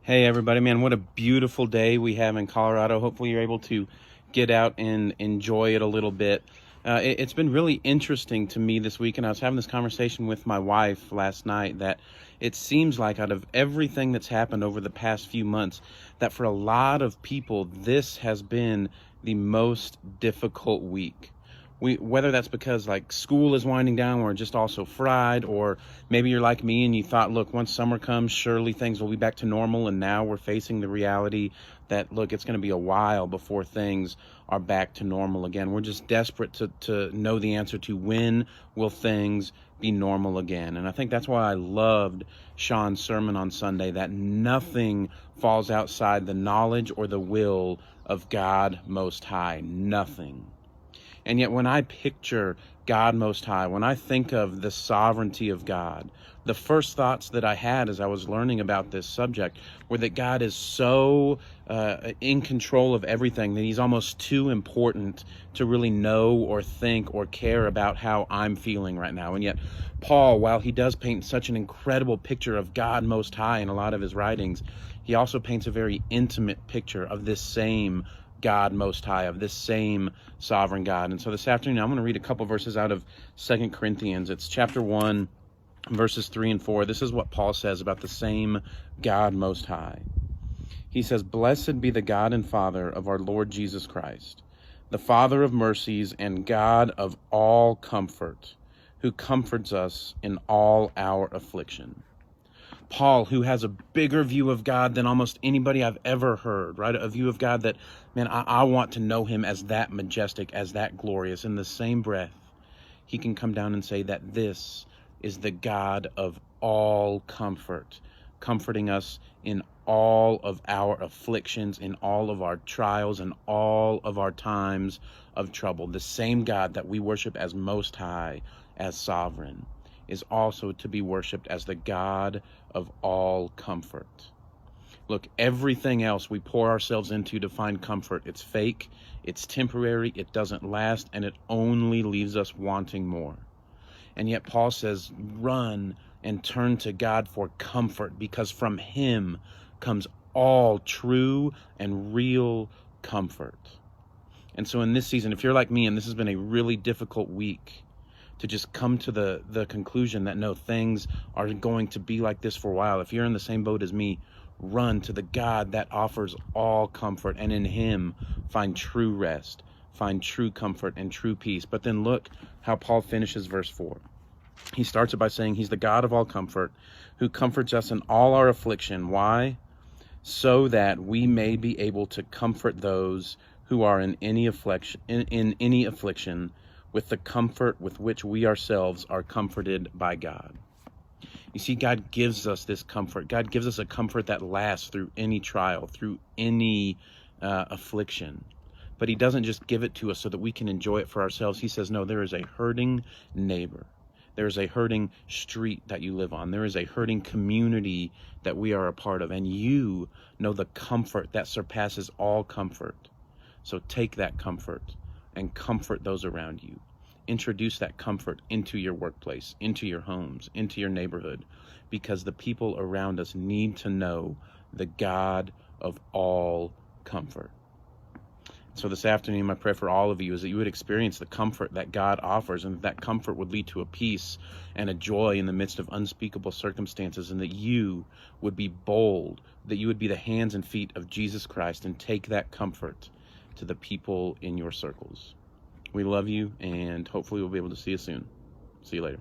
Hey everybody, man, what a beautiful day we have in Colorado. Hopefully you're able to get out and enjoy it a little bit. It's been really interesting to me this week, and I was having this conversation with my wife last night that it seems like out of everything that's happened over the past few months, that for a lot of people, this has been the most difficult week. Whether that's because like school is winding down, we're just also fried, or maybe you're like me and you thought, look, once summer comes, surely things will be back to normal, and now we're facing the reality that, look, it's going to be a while before things are back to normal again. We're just desperate to know the answer to when will things be normal again. And I think that's why I loved Sean's sermon on Sunday, that nothing falls outside the knowledge or the will of God Most High. Nothing. And yet when I picture God Most High, when I think of the sovereignty of God, the first thoughts that I had as I was learning about this subject were that God is so in control of everything that he's almost too important to really know or think or care about how I'm feeling right now. And yet Paul, while he does paint such an incredible picture of God Most High in a lot of his writings, he also paints a very intimate picture of this same God Most High, of this same sovereign God. And so this afternoon, I'm going to read a couple verses out of 2 Corinthians. It's chapter 1, verses 3 and 4. This is what Paul says about the same God Most High. He says, "Blessed be the God and Father of our Lord Jesus Christ, the Father of mercies and God of all comfort, who comforts us in all our affliction." Paul, who has a bigger view of God than almost anybody I've ever heard, right? A view of God that, man, I want to know him as that majestic, as that glorious. In the same breath, he can come down and say that this is the God of all comfort, comforting us in all of our afflictions, in all of our trials, and all of our times of trouble. The same God that we worship as Most High, as sovereign, is also to be worshiped as the God of all comfort. Look, everything else we pour ourselves into to find comfort, it's fake, it's temporary, it doesn't last, and it only leaves us wanting more. And yet Paul says, run and turn to God for comfort, because from him comes all true and real comfort. And so in this season, if you're like me, and this has been a really difficult week, to just come to the conclusion that no, things are going to be like this for a while. If you're in the same boat as me, run to the God that offers all comfort, and in him find true rest, find true comfort and true peace. But then look how Paul finishes verse 4. He starts it by saying he's the God of all comfort, who comforts us in all our affliction. Why? So that we may be able to comfort those who are in any affliction with the comfort with which we ourselves are comforted by God. You see, God gives us this comfort. God gives us a comfort that lasts through any trial, through any affliction. But he doesn't just give it to us so that we can enjoy it for ourselves. He says, no, there is a hurting neighbor. There is a hurting street that you live on. There is a hurting community that we are a part of. And you know the comfort that surpasses all comfort. So take that comfort and comfort those around you. Introduce that comfort into your workplace, into your homes, into your neighborhood, because the people around us need to know the God of all comfort. So this afternoon, my prayer for all of you is that you would experience the comfort that God offers, and that comfort would lead to a peace and a joy in the midst of unspeakable circumstances, and that you would be bold, that you would be the hands and feet of Jesus Christ and take that comfort to the people in your circles. We love you, and hopefully we'll be able to see you soon. See you later.